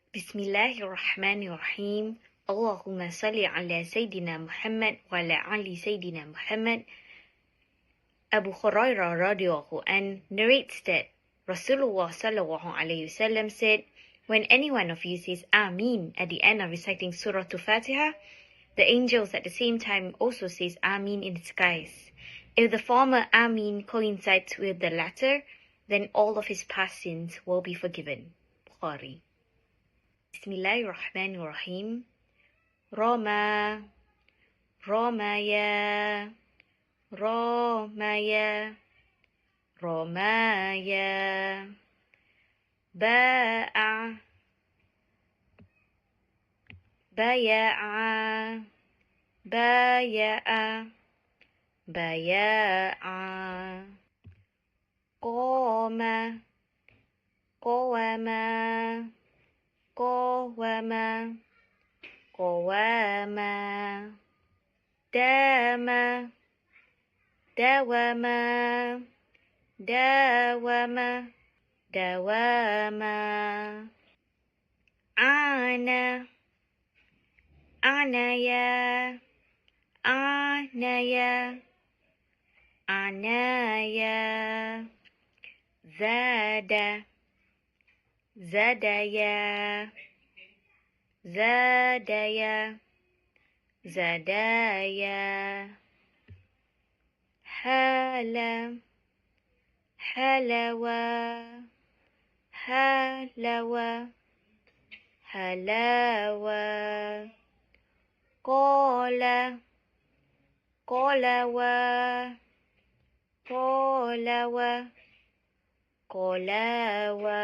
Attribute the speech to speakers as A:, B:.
A: Bismillahirrahmanirrahim. Allahumma salli ala Sayyidina Muhammad wa ala ali Sayyidina Muhammad. Abu Hurairah radhiyallahu anh narrates that Rasulullah sallallahu alaihi wasallam said, when any one of you says Ameen at the end of reciting Surah Al-Fatiha, the angels at the same time also says Ameen in disguise. If the former Ameen coincides with the latter, then all of his past sins will be forgiven. Bukhari. Bismillahirrahmanirrahim. Roma, Romaya, Romaya, Romaya. Ba'a, Baya'a, Baya'a, Baya'a. Qoma, Qawama, Qawama, Qawama. Dama, Dawama, Dawama, Dawama. Ana, Anaya, Anaya, Anaya. Zada, Zadaya, Zadaya, Zadaya. Hala, Halawa, Halawa, Halawa. Qala, Qalawa, Qalawa, Qalawa.